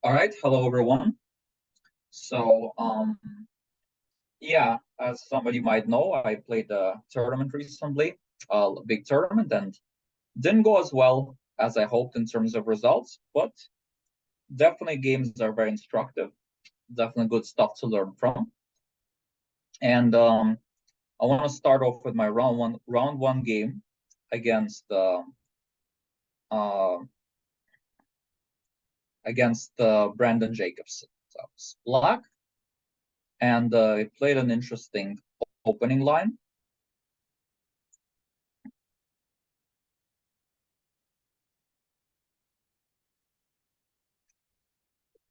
All right, hello everyone. So, yeah, as somebody might know, I played a tournament recently, a big tournament, and didn't go as well as I hoped in terms of results, but definitely games are very instructive, definitely good stuff to learn from. And I want to start off with my round one game against uh, Brandon Jacobson. So it's black, and he played an interesting opening line.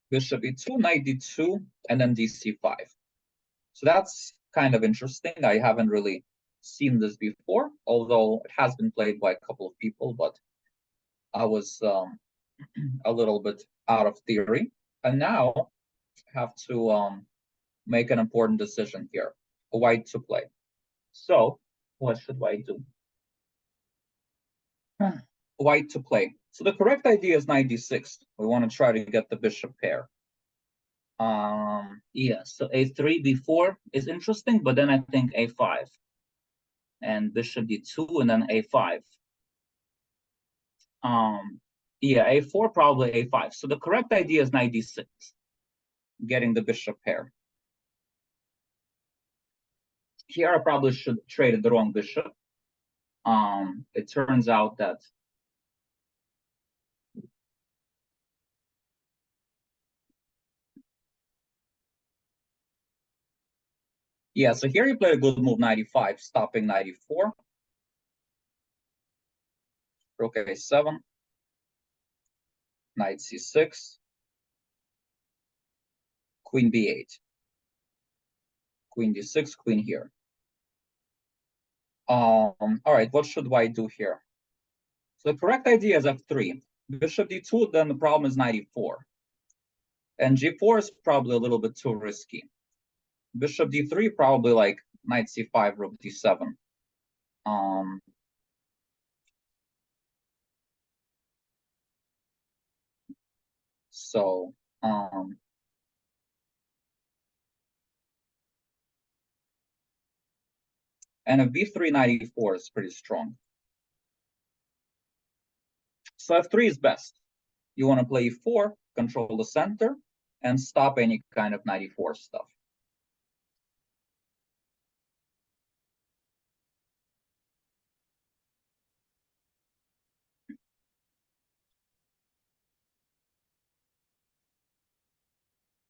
Bishop e2, knight d2, and then dc5. So that's kind of interesting. I haven't really seen this before, although it has been played by a couple of people, but I was a little bit out of theory. And now I have to make an important decision here, white to play. So what should white do? White to play. So the correct idea is knight d6. We want to try to get the bishop pair. Yeah, so a3, b4 is interesting, but then I think a5 and bishop d2 and then a5. Yeah, a4, probably a5. So the correct idea is knight d6, getting the bishop pair. Here I probably should trade the wrong bishop. It turns out that yeah, so here you played a good move, 95, stopping 94. Rook a7, knight c6, queen b8, queen d6, queen here. All right, what should white do here? So the correct idea is f3. Bishop d2, then the problem is 94. And g4 is probably a little bit too risky. Bishop d3, probably like knight c5, rook d7. So and a b3 94 is pretty strong. So f3 is best. You want to play e4, control the center, and stop any kind of 94 stuff.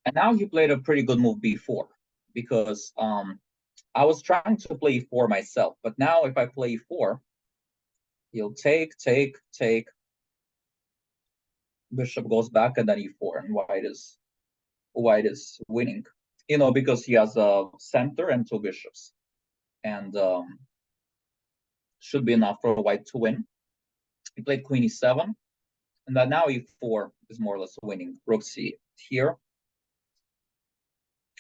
And now he played a pretty good move b4 because I was trying to play e4 myself, but now if I play e4, he'll take, bishop goes back, and then e4, and white is winning. You know, because he has a center and two bishops, and should be enough for white to win. He played queen e7, and that now e4 is more or less winning. Rook c here,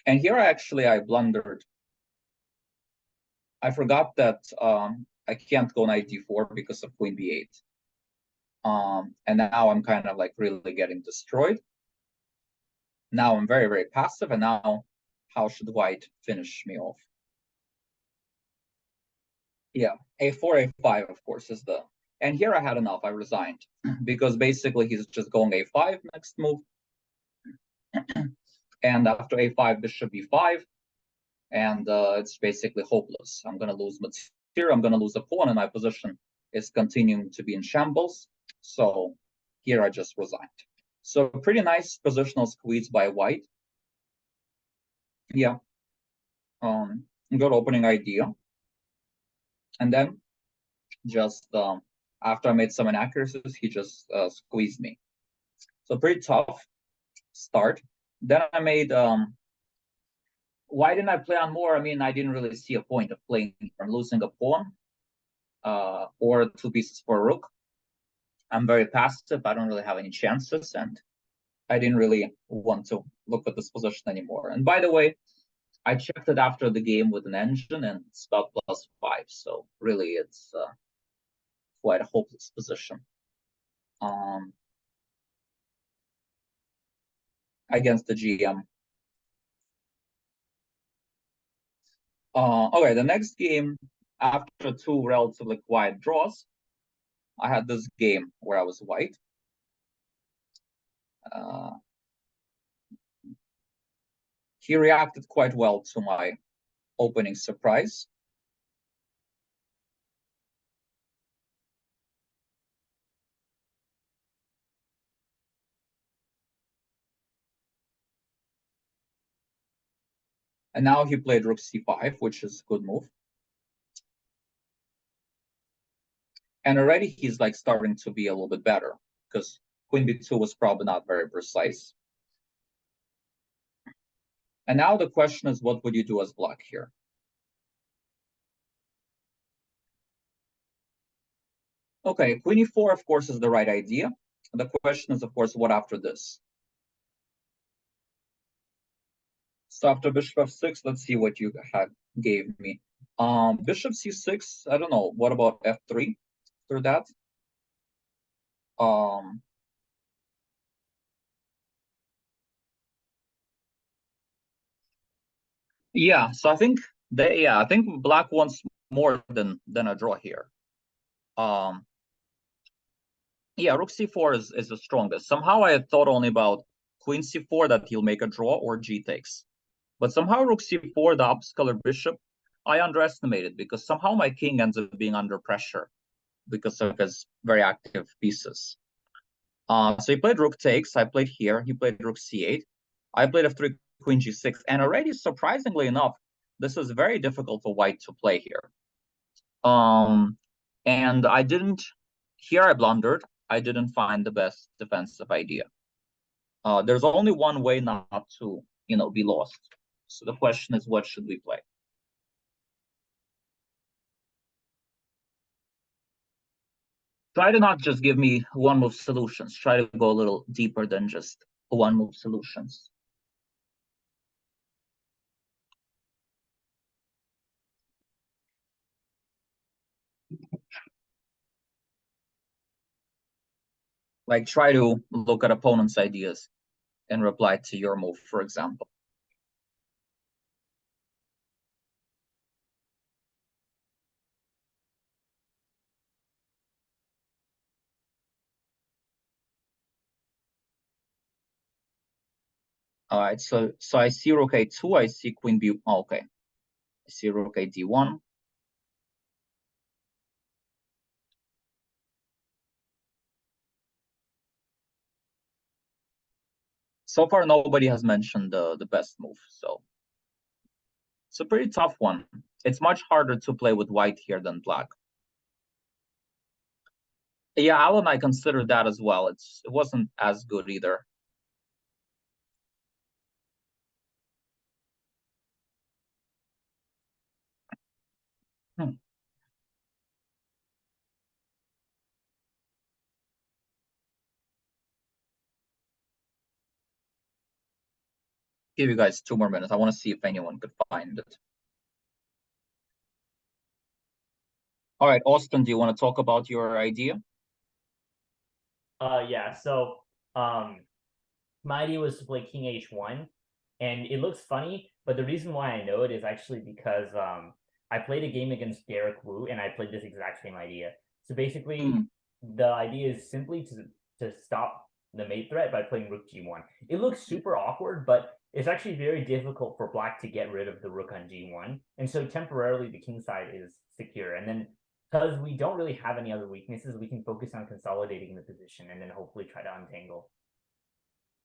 and here I blundered. I forgot that I can't go knight d4 because of queen b8. And now I'm kind of like really getting destroyed. Now I'm very, very passive, and now how should white finish me off? Yeah, a4, a5, of course, is the... And here I had enough, I resigned. Because basically he's just going a5 next move. And after a5, bishop b5. And it's basically hopeless. I'm going to lose material, I'm going to lose a pawn, and my position is continuing to be in shambles. So here I just resigned. So pretty nice positional squeeze by white. Yeah. Good opening idea. And then just after I made some inaccuracies, he just squeezed me. So pretty tough start. Then I made why didn't I play on more? I mean, I didn't really see a point of playing from losing a pawn or two pieces for a rook. I'm very passive. I don't really have any chances, and I didn't really want to look at this position anymore. And by the way, I checked it after the game with an engine, and it's about +5. So really, it's quite a hopeless position. Um, against the GM. Okay, the next game, after two relatively quiet draws, I had this game where I was white. He reacted quite well to my opening surprise. And now he played rook c5, which is a good move. And already he's like starting to be a little bit better because queen b2 was probably not very precise. And now the question is, what would you do as black here? Okay, queen e4, of course, is the right idea. The question is, of course, what after this? So after bishop f6, let's see what you gave me. Bishop c6, I don't know. What about f3 after that? Yeah, so I think I think black wants more than a draw here. Yeah, rook c4 is the strongest. Somehow I had thought only about queen c4 that he'll make a draw or g takes. But somehow rook c4, the upscaler bishop, I underestimated because somehow my king ends up being under pressure because of his very active pieces. So he played rook takes. I played here. He played rook c8. I played f3, queen g6. And already, surprisingly enough, this is very difficult for white to play here. And I didn't, here I blundered. I didn't find the best defensive idea. There's only one way not to, be lost. So the question is, what should we play? Try to not just give me one move solutions. Try to go a little deeper than just one move solutions. Like try to look at opponent's ideas and reply to your move, for example. All right, so I see rook a2, I see queen b. Oh, okay, I see rook a d1. So far, nobody has mentioned the best move, so it's a pretty tough one. It's much harder to play with white here than black. Yeah, Alan, I considered that as well. It wasn't as good either. Give you guys 2 more minutes. I want to see if anyone could find it. All right, Austin, do you want to talk about your idea? Yeah. So, my idea was to play King H1, and it looks funny, but the reason why I know it is actually because I played a game against Derek Wu, and I played this exact same idea. So basically, the idea is simply to stop the mate threat by playing Rook G1. It looks super awkward, but it's actually very difficult for Black to get rid of the Rook on G1, and so temporarily the king side is secure, and then because we don't really have any other weaknesses, we can focus on consolidating the position and then hopefully try to untangle.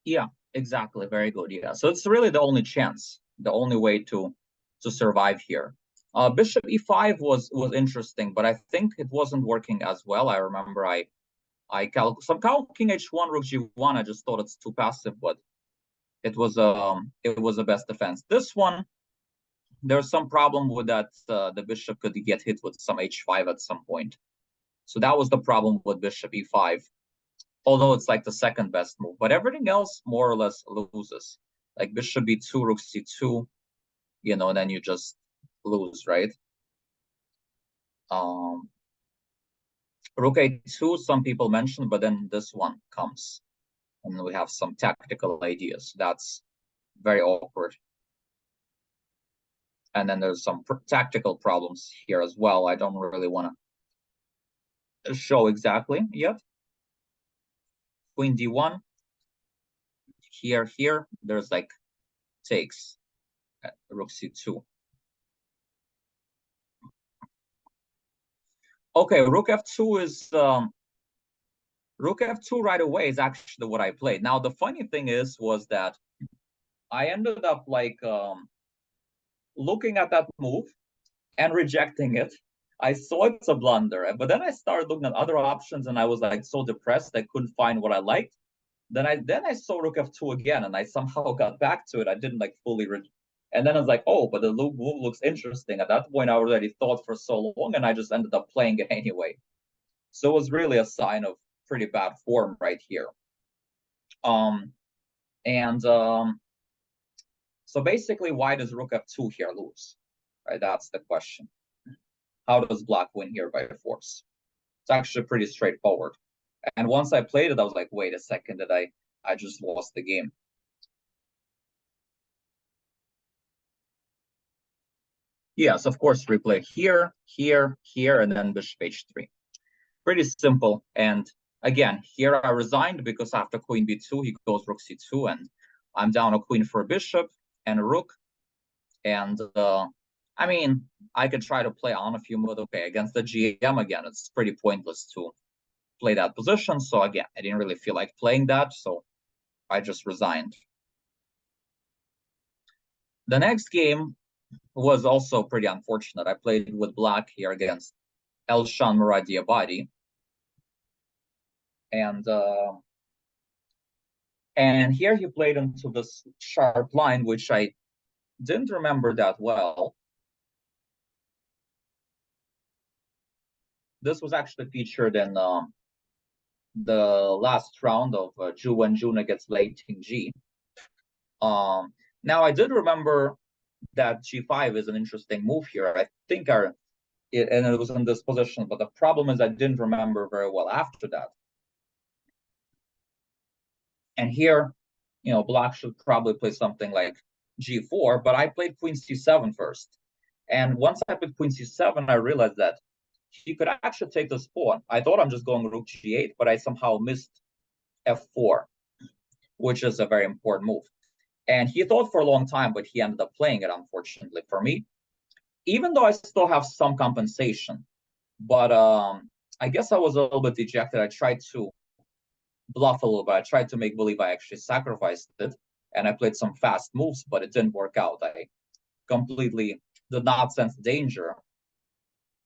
Yeah, exactly. Very good. Yeah. So it's really the only chance, the only way to survive here. Bishop e5 was interesting, but I think it wasn't working as well. I remember somehow king h1, rook g1. I just thought it's too passive, but it was the best defense. This one, there's some problem with that. The bishop could get hit with some h5 at some point. So that was the problem with bishop e5. Although it's like the second best move, but everything else more or less loses. Like bishop b2, rook c2, and then you just lose, right? Rook a2, some people mentioned, but then this one comes. and we have some tactical ideas. That's very awkward. And then there's some tactical problems here as well. I don't really want to show exactly yet. Queen d1. Here, there's like takes. Rook c2. Okay, rook f2 is rook f2 right away is actually what I played. Now the funny thing was that I ended up like looking at that move and rejecting it. I saw it's a blunder, but then I started looking at other options, and I was like so depressed I couldn't find what I liked. Then I saw rook f2 again, and I somehow got back to it. I didn't like fully and then I was like, oh, but the move looks interesting. At that point, I already thought for so long, and I just ended up playing it anyway. So it was really a sign of pretty bad form right here. And so basically, why does rook f2 here lose? Right, that's the question. How does black win here by force? It's actually pretty straightforward. And once I played it, I was like, wait a second, did I just lost the game. Yes, of course, replay here, here, and then bishop h3. Pretty simple. And again, here I resigned because after queen b2, he goes rook c2, and I'm down a queen for a bishop and a rook. And I mean, I could try to play on a few moves. Okay, against the GM again, it's pretty pointless to play that position. So again, I didn't really feel like playing that, so I just resigned. The next game was also pretty unfortunate. I played with black here against Elshan Muradiabadi. And here he played into this sharp line, which I didn't remember that well. This was actually featured in the last round of when Juna gets late in G. Now I did remember that G5 is an interesting move here. I think and it was in this position, but the problem is I didn't remember very well after that. And here, black should probably play something like G4, but I played Queen C7 first. And once I played Queen C7, I realized that he could actually take this pawn. I thought I'm just going Rook G8, but I somehow missed F4, which is a very important move. And he thought for a long time, but he ended up playing it, unfortunately for me, even though I still have some compensation. But I guess I was a little bit dejected. I tried to bluff a little bit. I tried to make believe I actually sacrificed it, and I played some fast moves, but it didn't work out. I completely did not sense danger.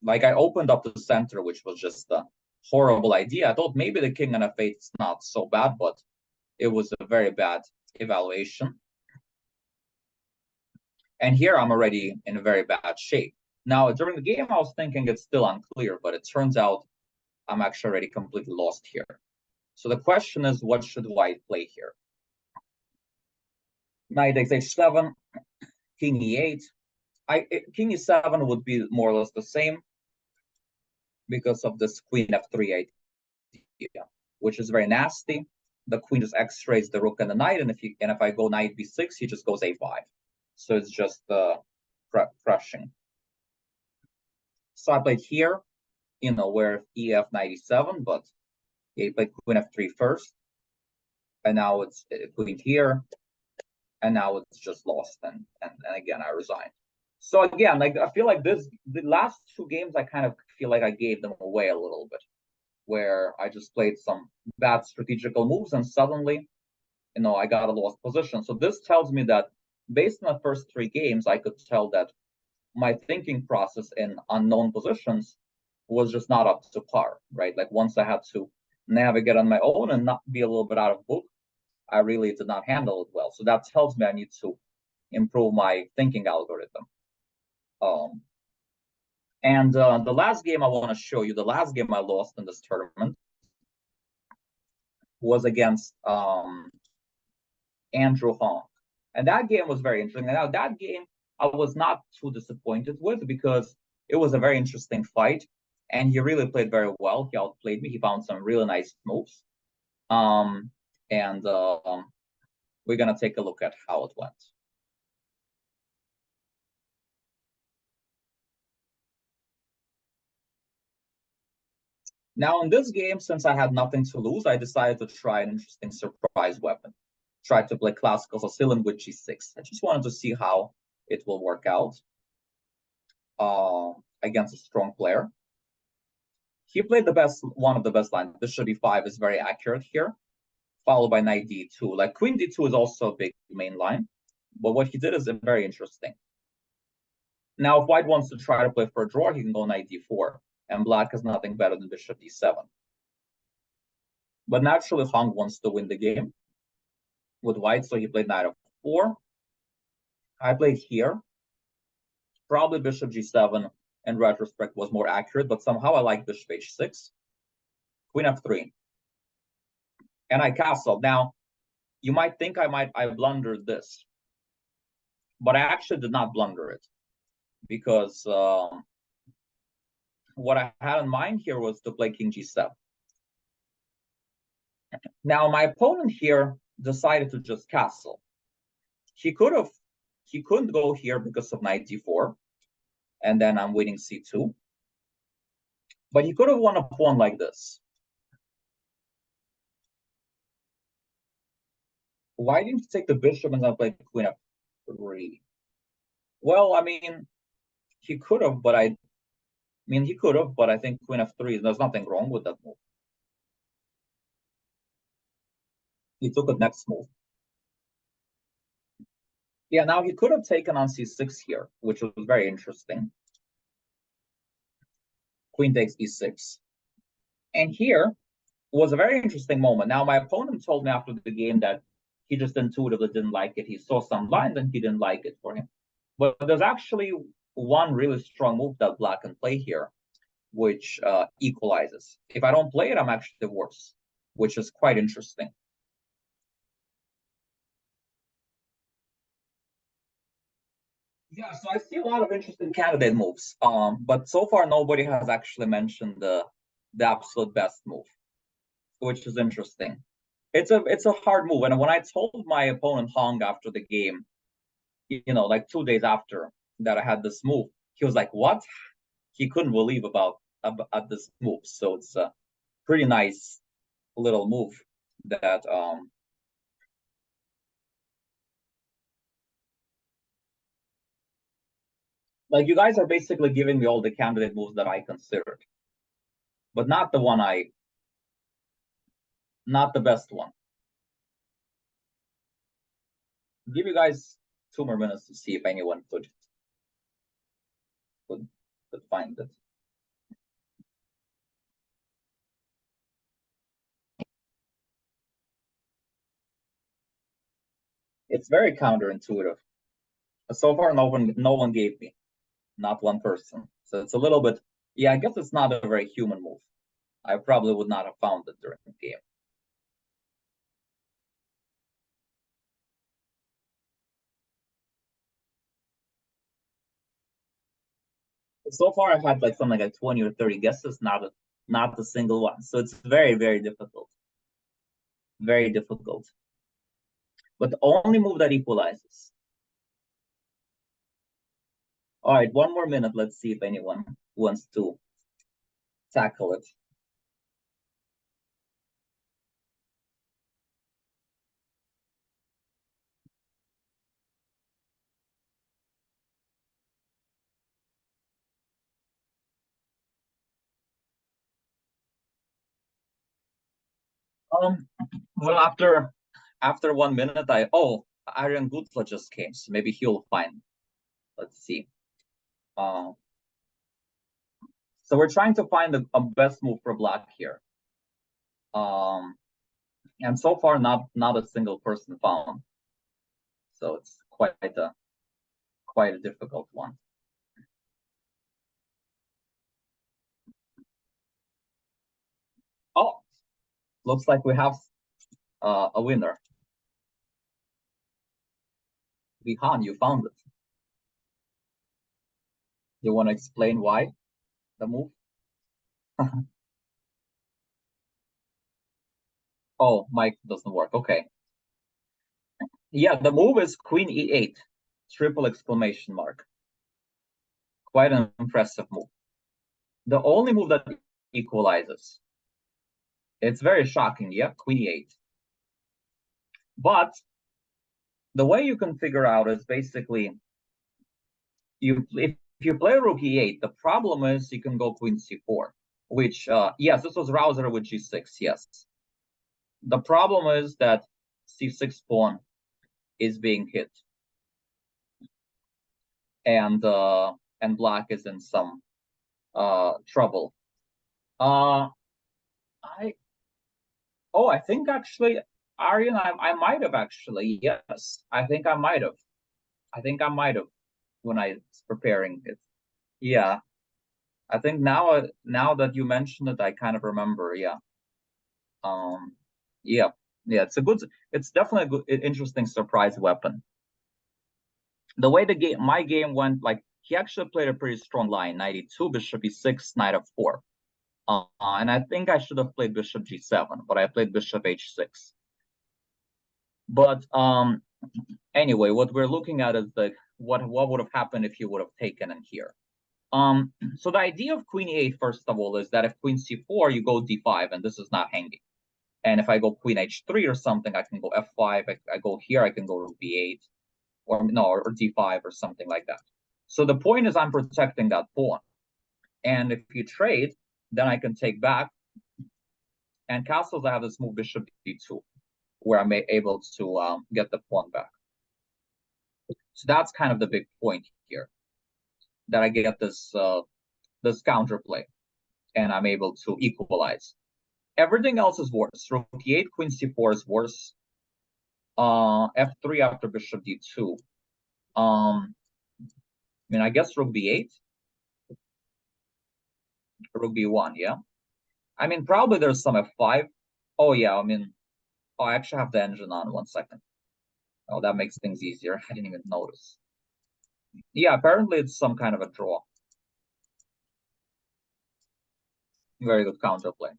Like I opened up the center, which was just a horrible idea. I thought maybe the king and f8 is not so bad, but it was a very bad evaluation. And here I'm already in a very bad shape. Now, during the game, I was thinking it's still unclear, but it turns out I'm actually already completely lost here. So the question is, what should white play here? Knight takes h7, king e8. King e7 would be more or less the same because of this queen f3 idea, which is very nasty. The queen just x-rays the rook and the knight, and if I go knight b6, he just goes a5. So it's just crushing. So I played here, where ef knight e7, but he played queen f3 first, and now it's queen here, and now it's just lost, and again I resigned. So again, like I feel like the last two games, I kind of feel like I gave them away a little bit, where I just played some bad strategical moves, and suddenly, I got a lost position. So this tells me that based on the first three games, I could tell that my thinking process in unknown positions was just not up to par, right? Like once I had to navigate on my own and not be a little bit out of book, I really did not handle it well. So that tells me I need to improve my thinking algorithm. And the last game I want to show you, the last game I lost in this tournament was against Andrew Hong. And that game was very interesting. Now, that game I was not too disappointed with because it was a very interesting fight. And he really played very well. He outplayed me. He found some really nice moves. and we're gonna take a look at how it went. Now, in this game, since I had nothing to lose, I decided to try an interesting surprise weapon. Tried to play classical Sicilian with g6. I just wanted to see how it will work out against a strong player. He played one of the best lines. Bishop d5 is very accurate here, followed by knight d2. Like queen d2 is also a big main line, but what he did is very interesting. Now, if white wants to try to play for a draw, he can go knight d4, and black has nothing better than bishop d7. But naturally, Hong wants to win the game with white, so he played knight f4. I played here. Probably bishop g7 in retrospect was more accurate, but somehow I like bishop h6, queen f3, and I castled. Now, you might think I blundered this, but I actually did not blunder it, because what I had in mind here was to play king g7. Now, my opponent here decided to just castle. He couldn't go here because of knight d4, and then I'm winning c2. But he could have won a pawn like this. Why didn't he take the bishop and then play queen f3? Well, I mean, he could have, but I think queen f3, there's nothing wrong with that move. He took a next move. Yeah, now he could have taken on c6 here, which was very interesting. Queen takes e6. And here was a very interesting moment. Now, my opponent told me after the game that he just intuitively didn't like it. He saw some lines and he didn't like it for him. But there's actually one really strong move that black can play here, which equalizes. If I don't play it, I'm actually worse, which is quite interesting. Yeah, so I see a lot of interesting candidate moves, but so far nobody has actually mentioned the absolute best move, which is interesting. It's a hard move, and when I told my opponent Hong after the game, like 2 days after that I had this move, he was like, "What?" He couldn't believe about this move. So it's a pretty nice little move that like you guys are basically giving me all the candidate moves that I considered, but not not the best one. Give you guys 2 more minutes to see if anyone could, could find it. It's very counterintuitive. So far, no one gave me, not one person. So it's a little bit, yeah, I guess it's not a very human move. I probably would not have found it during the game. So far, I've had like something like 20 or 30 guesses, not a single one. So it's very, very difficult. Very difficult. But the only move that equalizes. All right, 1 more minute. Let's see if anyone wants to tackle it. Well, after 1 minute, Arian Gutla just came, so maybe he'll find. Let's see. So we're trying to find a best move for black here. And so far, not a single person found. So it's quite a difficult one. Oh, looks like we have a winner. Vihan, you found it. You want to explain why the move? Oh, mic doesn't work. Okay. Yeah, the move is queen e8, triple exclamation mark. Quite an impressive move. The only move that equalizes. It's very shocking, yeah, queen e8. But the way you can figure out is basically if you play rook e8, the problem is you can go queen c4, which yes, this was rouser with g6, yes. The problem is that c6 pawn is being hit, and black is in some trouble. I think actually, Aryan, I might have actually, yes. I think I might have when I was preparing it. Yeah. I think now that you mention it, I kind of remember, yeah. Yeah. Yeah, it's definitely a good interesting surprise weapon. The way my game went, like he actually played a pretty strong line, 92, bishop e6, knight f4. And I think I should have played bishop g7, but I played bishop h6. But anyway, what we're looking at is what would have happened if you would have taken in here. So the idea of queen e8, first of all, is that if queen c4, you go d5, and this is not hanging. And if I go queen h3 or something, I can go f5. I go here, I can go to b8, or d5 or something like that. So the point is I'm protecting that pawn. And if you trade, then I can take back. And castles, I have this move bishop d2, where I'm able to get the pawn back. So that's kind of the big point here, that I get this this counterplay, and I'm able to equalize. Everything else is worse. Rook e8, queen c4 is worse. F3 after bishop d2. I mean, I guess rook b8, rook b1, yeah. I mean, probably there's some f5. Oh yeah, I mean, I actually have the engine on. 1 second. Oh, that makes things easier. I didn't even notice. Yeah, apparently it's some kind of a draw. Very good counterplay.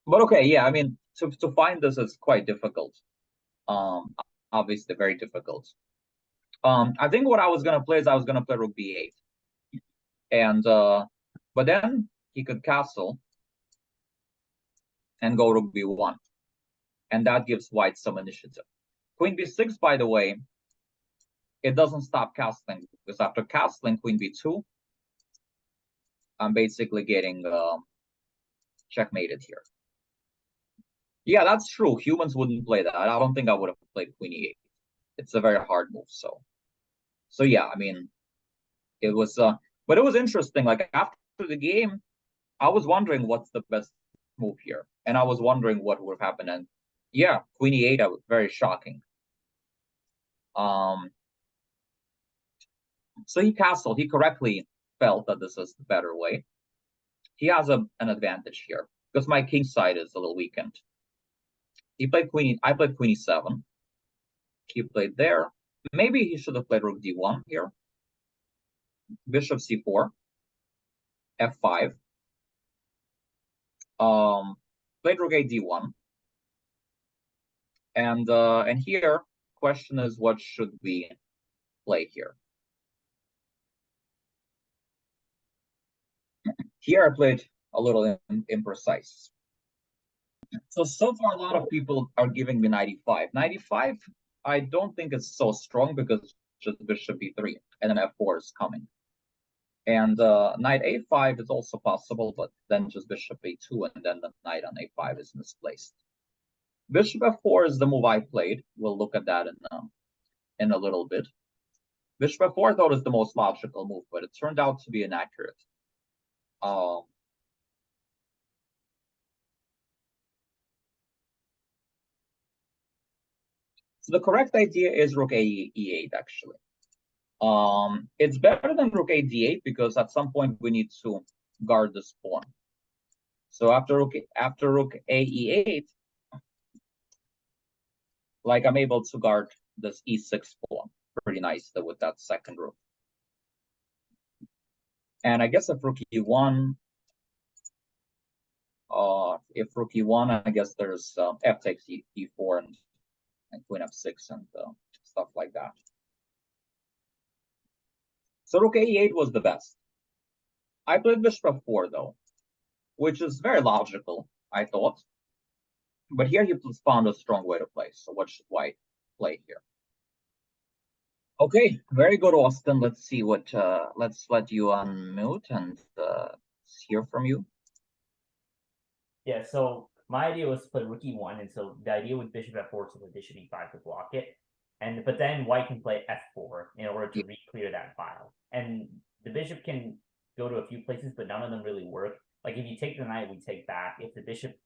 But okay, yeah, I mean, to find this is quite difficult. Obviously very difficult. I think what I was gonna play is I was gonna play rook b8, and but then he could castle and go rook b1, and that gives white some initiative. Queen b6, by the way, it doesn't stop castling, because after castling queen b2, I'm basically getting checkmated here. Yeah, that's true. Humans wouldn't play that. I don't think I would have played queen e8. It's a very hard move. So yeah, I mean, it was but it was interesting. Like after the game, I was wondering what's the best move here, and I was wondering what would happen. And yeah, queen e8, I was very shocking. So he castled. He correctly felt that this is the better way. He has an advantage here because my king side is a little weakened. He played queen. I played queen e7. He played there. Maybe he should have played rook d1 here. Bishop c4. F5. Played rook a d1. And here, question is, what should we play here? Here I played a little imprecise. So far, a lot of people are giving me 95. 95, I don't think it's so strong because just bishop b3 and then f4 is coming. And knight a5 is also possible, but then just bishop a2 and then the knight on a5 is misplaced. Bishop f4 is the move I played. We'll look at that in a little bit. Bishop f4 I thought is the most logical move, but it turned out to be inaccurate. So the correct idea is rook e8, actually. It's better than rook a d8 because at some point we need to guard this pawn. So after rook a e8, like I'm able to guard this e6 pawn pretty nicely with that second rook. And I guess if rook e1, If rook e1, I guess there's f takes e4 and queen f6 and stuff like that. So rook a8 was the best. I played bishop f4 though, which is very logical, I thought. But here he found a strong way to play. So what should white play here? Okay, very good, Austin. Let's see what. Let's let you unmute and hear from you. Yeah, so my idea was to play rook e1, and so the idea with bishop f4 to play bishop e5 to block it, but then white can play f4 in order to re-clear that file. And the bishop can go to a few places, but none of them really work. Like if you take the knight, we take back. If the bishop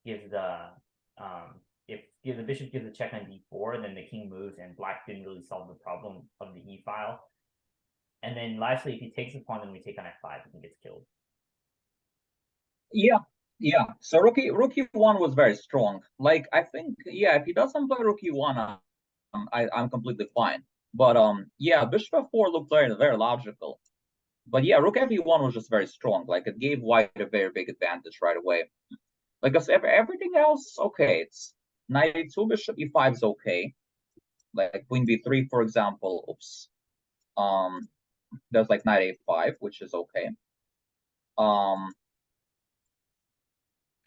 gives the if the bishop gives a check on d4, then the king moves, and black didn't really solve the problem of the e file. And then lastly, if he takes the pawn, then we take on f5, and he gets killed. Yeah. So rook e1 was very strong. Like I think, yeah, if he doesn't play rook e1, I'm completely fine. But yeah, bishop f4 looked very logical. But yeah, rook f1 was just very strong. Like it gave white a very big advantage right away. Like everything else, okay. It's knight e2, bishop e5 is okay. Like queen b3, for example. Oops. There's like knight a5, which is okay.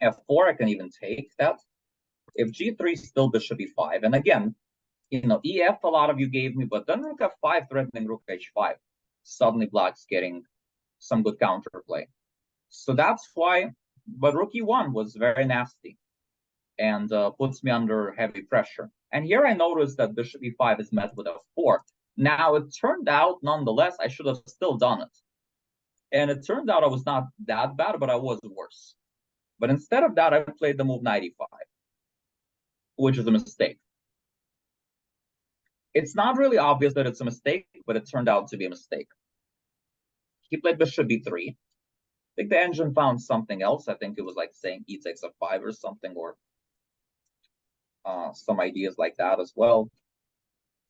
F4, I can even take that. If g3, still bishop e5. And again, ef a lot of you gave me, but then rook f5 threatening rook h5. Suddenly black's getting some good counterplay. So that's why, but rook e1 was very nasty and puts me under heavy pressure. And here I noticed that bishop e5 is met with f4. Now it turned out, nonetheless, I should have still done it. And it turned out I was not that bad, but I was worse. But instead of that, I played the move knight e5, which is a mistake. It's not really obvious that it's a mistake, but it turned out to be a mistake. He played bishop b3. I think the engine found something else. I think it was like saying e takes f5 or something, or some ideas like that as well.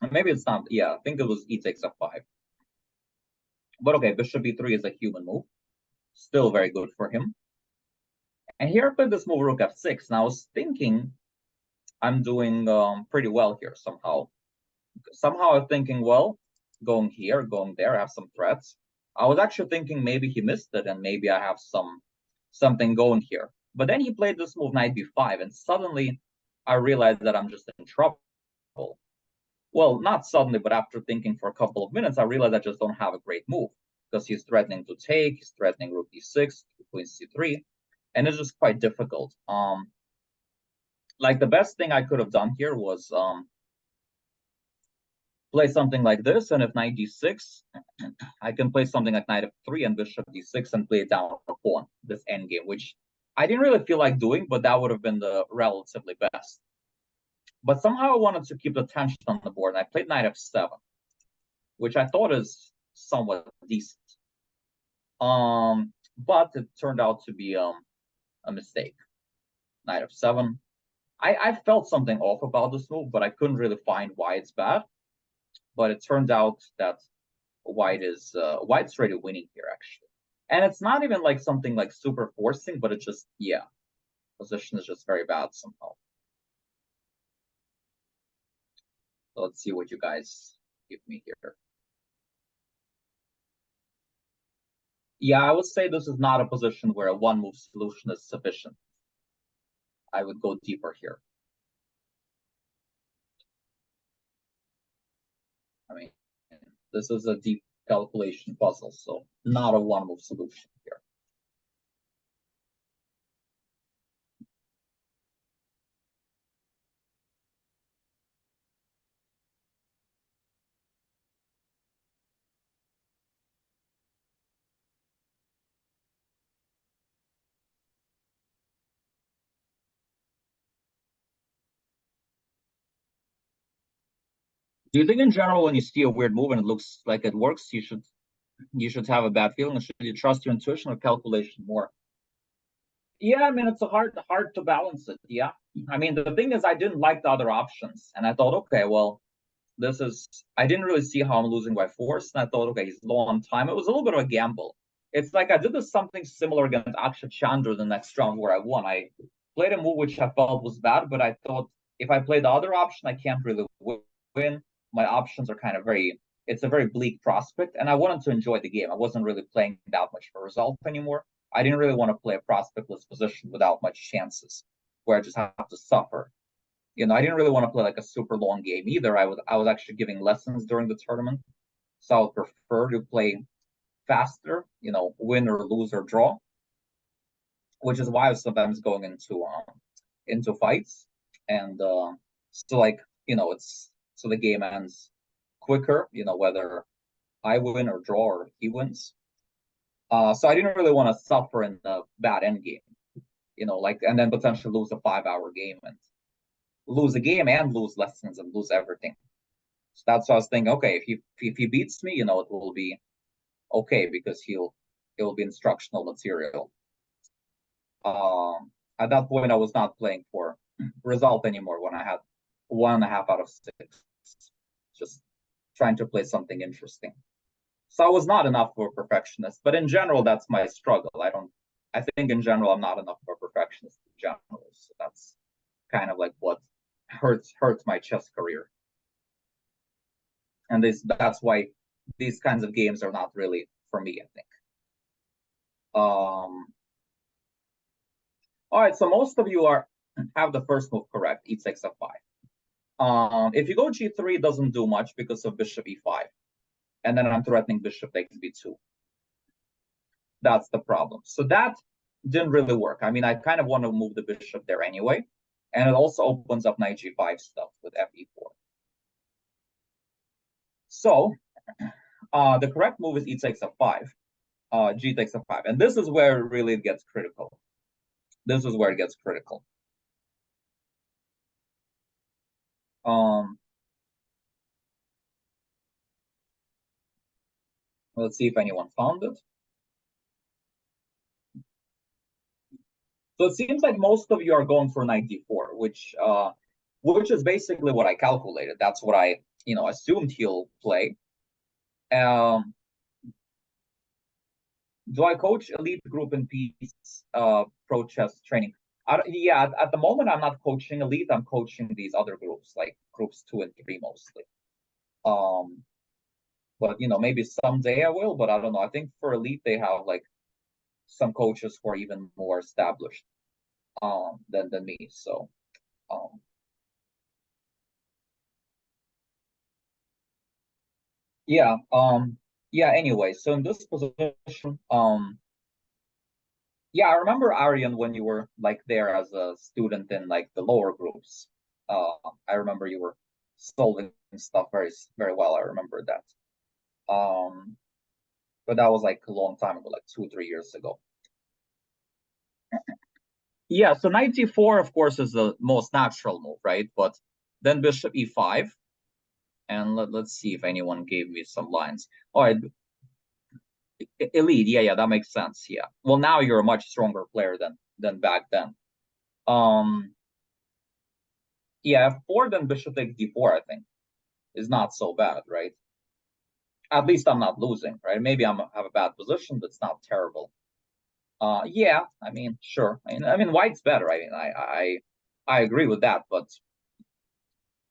Maybe it's not. Yeah, I think it was e takes f5. But okay, bishop b3 is a human move. Still very good for him. And here I played this move rook f6. And I was thinking I'm doing pretty well here somehow. Somehow I'm thinking, well, going here, going there, I have some threats. I was actually thinking maybe he missed it and maybe I have something going here. But then he played this move knight b5, and suddenly I realized that I'm just in trouble. Well, not suddenly, but after thinking for a couple of minutes, I realized I just don't have a great move because he's threatening to take, he's threatening rook e6, queen c3, and it's just quite difficult. Like the best thing I could have done here was play something like this, and if knight d6, I can play something like knight f3 and bishop d6 and play it down a pawn, this endgame, which I didn't really feel like doing, but that would have been the relatively best. But somehow I wanted to keep the tension on the board, and I played knight f7, which I thought is somewhat decent. But it turned out to be a mistake. Knight f7. I felt something off about this move, but I couldn't really find why it's bad. But it turns out that white's already winning here, actually. And it's not even like something like super forcing, but it's just, yeah, position is just very bad somehow. So let's see what you guys give me here. Yeah, I would say this is not a position where a one-move solution is sufficient. I would go deeper here. I mean, this is a deep calculation puzzle, so not a one-move solution here. Do you think in general when you see a weird move and it looks like it works, you should have a bad feeling? Or should you trust your intuition or calculation more? Yeah, I mean it's a hard to balance it. Yeah. I mean the thing is I didn't like the other options and I thought, okay, well, I didn't really see how I'm losing by force. And I thought, okay, he's low on time. It was a little bit of a gamble. it's like I did this something similar against Akshat Chandra the next round where I won. I played a move which I felt was bad, but I thought if I play the other option, I can't really win. My options are kind of it's a very bleak prospect, and I wanted to enjoy the game. I wasn't really playing that much for result anymore. I didn't really want to play a prospectless position without much chances, where I just have to suffer. I didn't really want to play like a super long game either. I was actually giving lessons during the tournament, so I would prefer to play faster, win or lose or draw, which is why I was sometimes going into fights, and so like it's so the game ends quicker, whether I win or draw or he wins. So I didn't really want to suffer in the bad end game, and then potentially lose a 5-hour game and lose a game and lose lessons and lose everything. So that's why I was thinking, okay, if he beats me, it will be okay because it will be instructional material. At that point, I was not playing for result anymore when I had 1.5 out of 6, just trying to play something interesting. So I was not enough of a perfectionist, but in general, that's my struggle. I think in general, I'm not enough of a perfectionist in general. So that's kind of like what hurts my chess career. And that's why these kinds of games are not really for me, I think. All right, so most of you have the first move correct, e6 f5. If you go g3, it doesn't do much because of bishop e5. And then I'm threatening bishop takes b2. That's the problem. So that didn't really work. I mean, I kind of want to move the bishop there anyway. And it also opens up knight g5 stuff with fe4. So the correct move is e takes f5, g takes f5. And this is where it really gets critical. This is where it gets critical. Let's see if anyone found it. So it seems like most of you are going for knight d4, which is basically what I calculated. That's what I assumed he'll play. Do I coach elite group in peace pro chess training? Yeah, at the moment I'm not coaching elite. I'm coaching these other groups, like groups 2 and 3 mostly. But maybe someday I will. But I don't know. I think for elite they have like some coaches who are even more established than me. So yeah. Anyway, so in this position, yeah, I remember Aryan when you were like there as a student in like the lower groups. I remember you were solving stuff very very well. I remember that. But that was like a long time ago, like 2-3 years ago. Yeah, so knight d4, of course, is the most natural move, right? But then bishop e5, and let's see if anyone gave me some lines. All right, elite, yeah, that makes sense. Yeah, well, now you're a much stronger player than back then. Yeah, f4 then bishop takes d4, I think, is not so bad, right? At least I'm not losing, right? Maybe have a bad position, but it's not terrible. Yeah, I mean, sure. I mean, white's better. I mean, I agree with that, but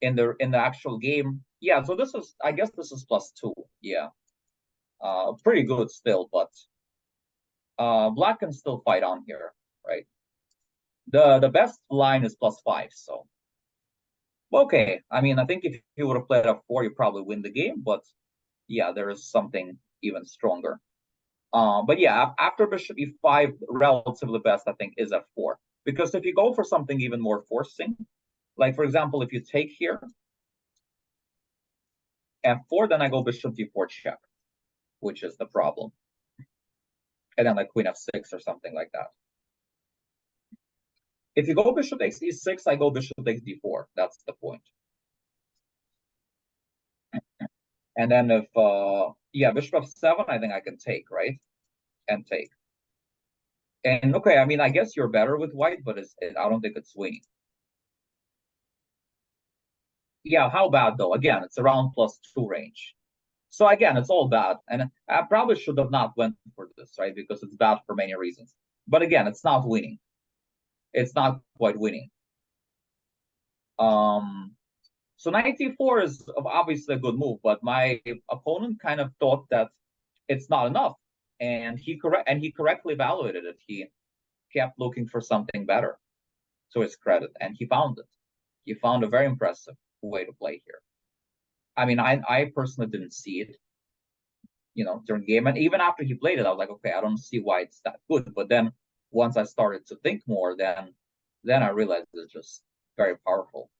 in the actual game, yeah. So I guess this is +2. Yeah, pretty good still, but black can still fight on here, right? The best line is +5. So okay. I mean, I think if you would have played f4, you probably win the game, but yeah, there is something even stronger. But yeah, after bishop e5, relatively best, I think, is f4. Because if you go for something even more forcing, like, for example, if you take here, f4, then I go bishop d4 check, which is the problem. And then like queen f6 or something like that. If you go bishop takes e6, I go bishop takes d4. That's the point. And then if, yeah, bishop f7, I think I can take, right? And take. And okay, I mean, I guess you're better with white, but I don't think it's winning. Yeah, how bad though? Again, it's around +2 range. So again, it's all bad, and I probably should have not went for this, right? Because it's bad for many reasons. But again, it's not winning. It's not quite winning. So knight d4 is obviously a good move, but my opponent kind of thought that it's not enough, and he correctly evaluated it. He kept looking for something better, to his credit, and he found it. He found a very impressive way to play here. I mean, I personally didn't see it, during the game, and even after he played it, I was like, okay, I don't see why it's that good. But then once I started to think more, then I realized it's just very powerful.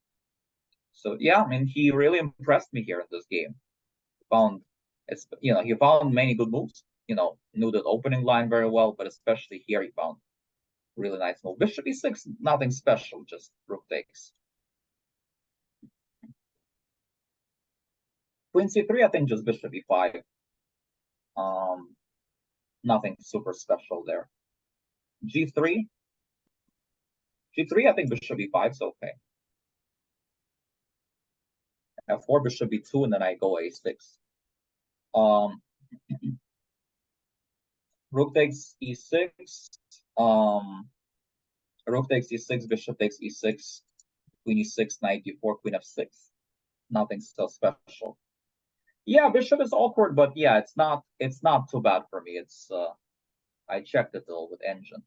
So yeah, I mean, he really impressed me here in this game. He found many good moves. Knew the opening line very well, but especially here he found really nice move. Bishop e6, nothing special, just rook takes. Queen c3, I think just bishop e5. Nothing super special there. G3. G3, I think bishop e5 is okay. F4, bishop b2, and then I go a6. Rook takes e6. Rook takes e6, bishop takes e6, queen e6, knight d4, queen f6. Nothing so special. Yeah, bishop is awkward, but yeah, it's not too bad for me. It's I checked it all with engine.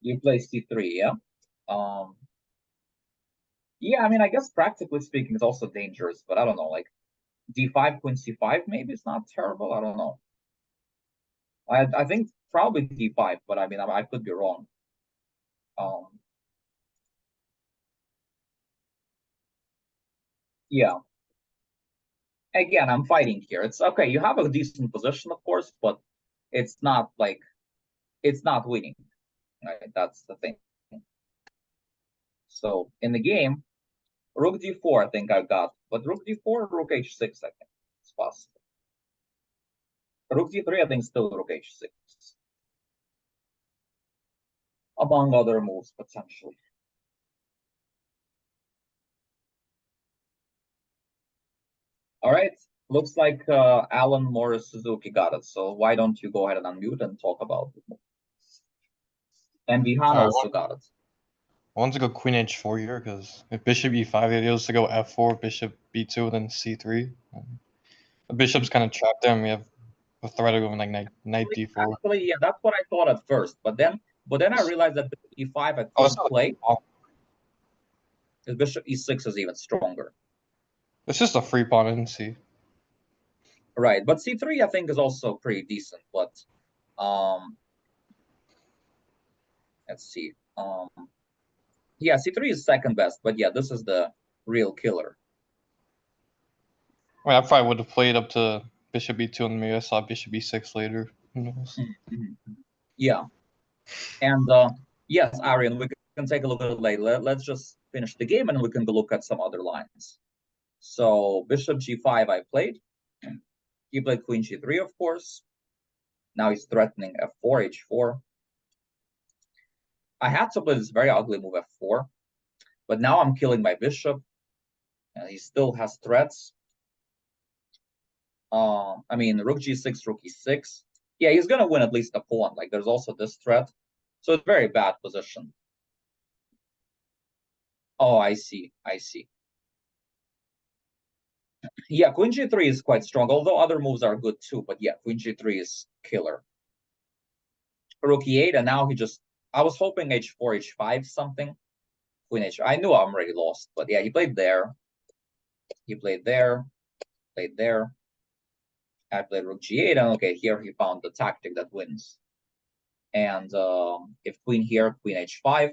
You play c3, yeah? Yeah, I mean, I guess practically speaking, it's also dangerous, but I don't know, like d5, queen c5, maybe it's not terrible. I don't know. I think probably d5, but I mean, I could be wrong. Yeah. Again, I'm fighting here. It's okay. You have a decent position, of course, but it's not winning. Right? That's the thing. So in the game, rook d4, I think I got, but rook d4, rook h6, I think it's possible. Rook d3, I think still rook h6, among other moves potentially. All right. Looks like Alan Morris Suzuki got it. So why don't you go ahead and unmute and talk about it? And Vihan also got it. I want to go queen h4 here because if bishop e5, the idea is to go f4, bishop b2, then c3. The bishop's kind of trapped there, and we have a threat of going like knight d4. Actually, yeah, that's what I thought at first. But then I realized that bishop e5 I couldn't play. Because bishop e6 is even stronger. It's just a free pawn in c. Right, but c3 I think is also pretty decent. But let's see. Yeah, c3 is second best, but yeah, this is the real killer. I mean, I probably would have played up to bishop b2, and maybe I saw bishop e6 later. Who knows? Yeah, and yes, Arian, we can take a look at it later. Let's just finish the game, and we can look at some other lines. So bishop g5 I played. He played queen g3, of course. Now he's threatening f4, h4. I had to play this very ugly move f4, but now I'm killing my bishop, and he still has threats. I mean, rook g6, rook e6. Yeah, he's gonna win at least a pawn. Like, there's also this threat, so it's very bad position. Oh, I see. Yeah, queen g3 is quite strong, although other moves are good too. But yeah, queen g3 is killer. Rook e8, and now I was hoping h4, h5 something. Queen h. I knew I'm already lost, but yeah, he played there. He played there. Played there. I played rook g8, and okay, here he found the tactic that wins. And if queen here, queen h5,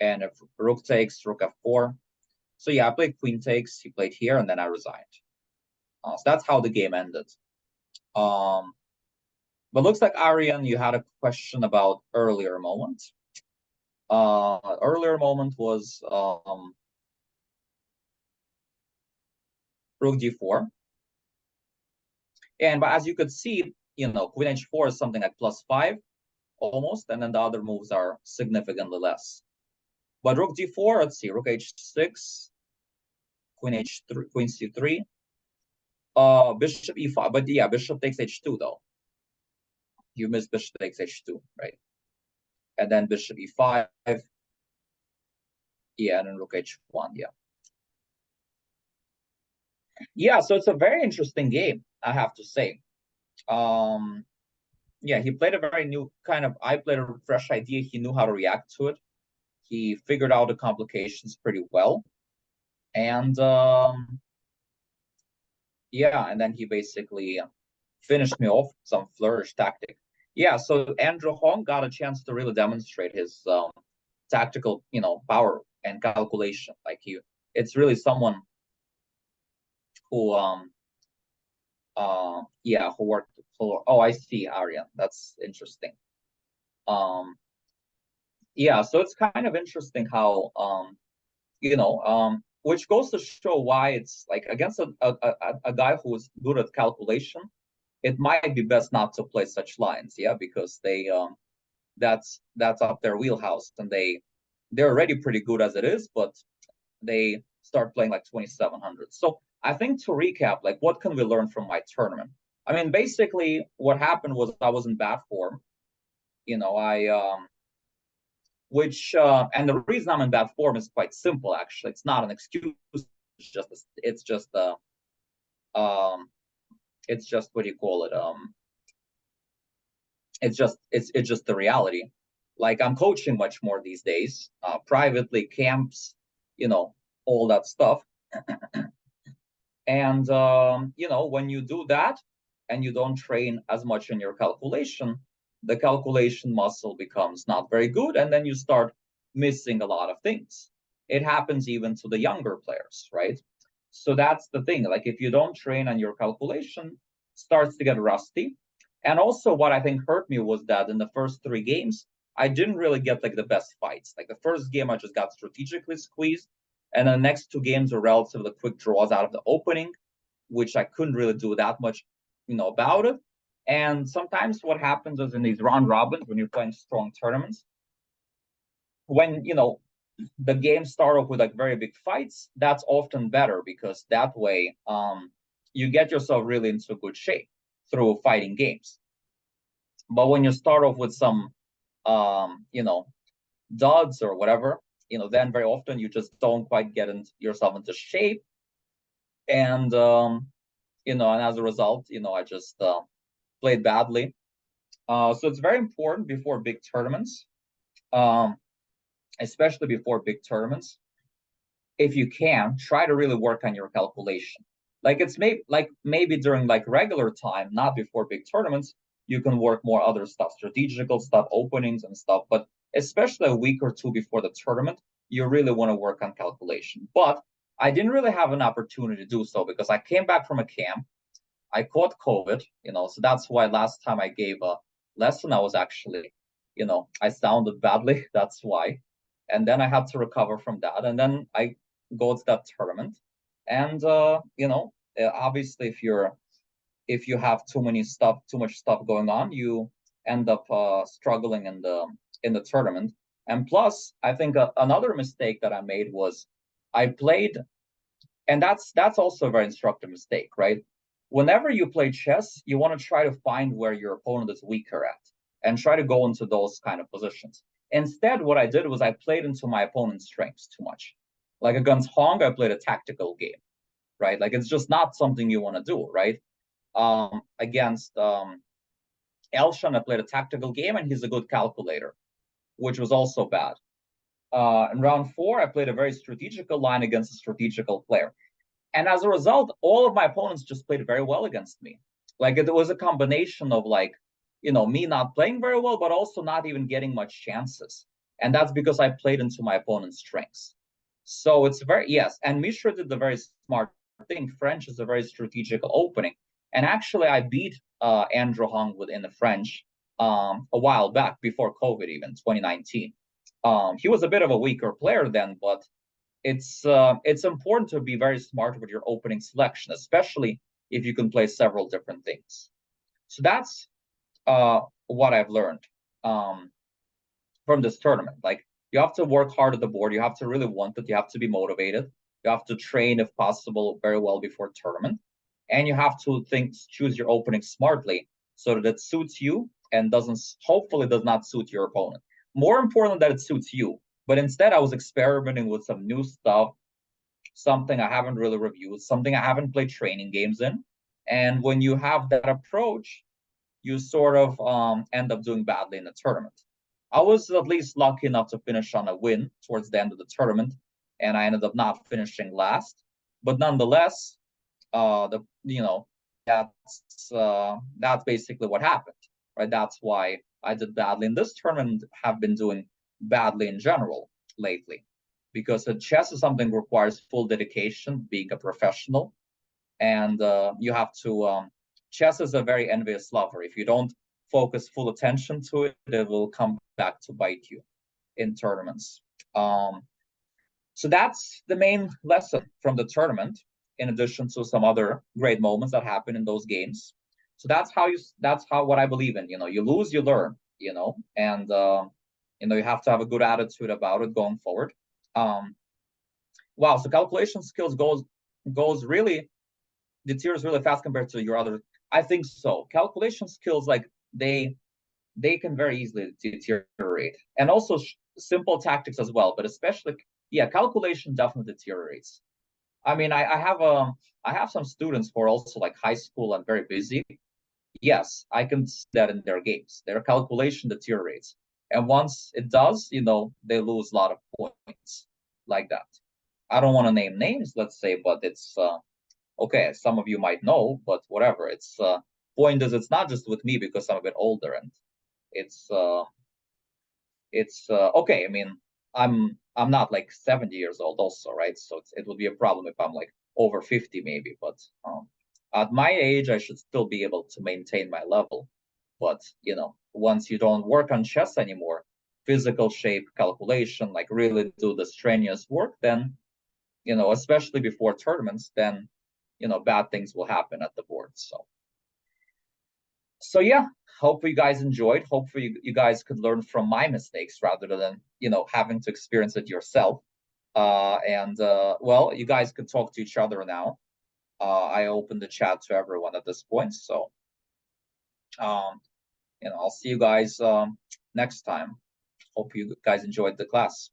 and if rook takes, rook f4. So yeah, I played queen takes. He played here, and then I resigned. So that's how the game ended. But looks like Arian, you had a question about earlier moment. Earlier moment was rook d4. But as you could see, queen h4 is something like +5 almost, and then the other moves are significantly less. But rook d4, let's see, rook h6, queen h3, queen c3, bishop e5. But yeah, bishop takes h2 though. You miss bishop takes h2, right? And then bishop e5. Yeah, and then rook h1, yeah. Yeah, so it's a very interesting game, I have to say. Yeah, he played a very new kind of, I played a fresh idea. He knew how to react to it. He figured out the complications pretty well. And yeah, and then he basically finished me off with some flourish tactic. Yeah, so Andrew Hong got a chance to really demonstrate his tactical, power and calculation. Like it's really someone who who worked for. Oh, I see, Aryan. That's interesting. Yeah, so it's kind of interesting how which goes to show why it's like against a guy who is good at calculation, it might be best not to play such lines, yeah, because they that's up their wheelhouse, and they're already pretty good as it is, but they start playing like 2700. So I think to recap, like what can we learn from my tournament? I mean, basically what happened was I was in bad form. I and the reason I'm in bad form is quite simple. Actually, it's not an excuse. It's just what do you call it? It's just the reality. Like I'm coaching much more these days, privately, camps, all that stuff. And when you do that and you don't train as much in your calculation, the calculation muscle becomes not very good, and then you start missing a lot of things. It happens even to the younger players, right? So that's the thing. Like if you don't train on your calculation, starts to get rusty. And also what I think hurt me was that in the first 3 games, I didn't really get like the best fights. Like the first game, I just got strategically squeezed. And the next 2 games were relatively quick draws out of the opening, which I couldn't really do that much, about it. And sometimes what happens is in these round robins, when you're playing strong tournaments, when, the games start off with like very big fights, that's often better because that way you get yourself really into good shape through fighting games. But when you start off with some, duds or whatever, then very often you just don't quite get yourself into shape. And, and as a result, I just played badly. So it's very important before big tournaments, especially before big tournaments, if you can, try to really work on your calculation. Like it's maybe during like regular time, not before big tournaments, you can work more other stuff, strategical stuff, openings and stuff. But especially a week or 2 before the tournament, you really want to work on calculation. But I didn't really have an opportunity to do so because I came back from a camp. I caught COVID, so that's why last time I gave a lesson, I was actually, I sounded badly. That's why. And then I had to recover from that. And then I go to that tournament. And, obviously if you have too much stuff going on, you end up struggling in the tournament. And plus, I think another mistake that I made was I played, and that's also a very instructive mistake, right? Whenever you play chess, you want to try to find where your opponent is weaker at and try to go into those kind of positions. Instead, what I did was I played into my opponent's strengths too much. Like against Hong, I played a tactical game, right? Like it's just not something you want to do, right? Against Elshan, I played a tactical game, and he's a good calculator, which was also bad. In round 4, I played a very strategical line against a strategical player. And as a result, all of my opponents just played very well against me. Like it was a combination of like, me not playing very well, but also not even getting much chances. And that's because I played into my opponent's strengths. So it's yes. And Mishra did the very smart thing. French is a very strategical opening. And actually, I beat Andrew Hong in the French a while back, before COVID, even 2019. He was a bit of a weaker player then, but it's important to be very smart with your opening selection, especially if you can play several different things. So that's what I've learned from this tournament. Like You have to work hard at the board. You have to really want it. You have to be motivated. You have to train, if possible, very well before tournament. And you have to choose your opening smartly so that it suits you and hopefully does not suit your opponent. More important that it suits you. But instead, I was experimenting with some new stuff, something I haven't really reviewed, something I haven't played training games in. And when you have that approach, you sort of end up doing badly in the tournament. I was at least lucky enough to finish on a win towards the end of the tournament, and I ended up not finishing last. But nonetheless, that's basically what happened, right? That's why I did badly in this tournament. Have been doing badly in general lately, because chess is something that requires full dedication, being a professional, and you have to. Chess is a very envious lover. If you don't focus full attention to it, it will come back to bite you in tournaments. So that's the main lesson from the tournament, in addition to some other great moments that happen in those games. So that's what I believe in. You lose, you learn. And you have to have a good attitude about it going forward. Wow. So calculation skills goes really deteriorates really fast compared to your other. I think so. Calculation skills, like they can very easily deteriorate, and also simple tactics as well. But especially, yeah, calculation definitely deteriorates. I mean, I have some students who are also like high school and very busy. Yes, I can see that in their games. Their calculation deteriorates, and once it does, they lose a lot of points like that. I don't want to name names, let's say, but it's okay. Some of you might know, but whatever. It's point is, it's not just with me because I'm a bit older, and it's okay. I mean, I'm not like 70 years old also, right? So it would be a problem if I'm like over 50 maybe, but at my age I should still be able to maintain my level. But once you don't work on chess anymore, physical shape, calculation, like really do the strenuous work, then especially before tournaments, then bad things will happen at the board. So yeah, hope you guys enjoyed. Hopefully you guys could learn from my mistakes rather than having to experience it yourself. Well, you guys could talk to each other now. I opened the chat to everyone at this point, so I'll see you guys next time. Hope you guys enjoyed the class.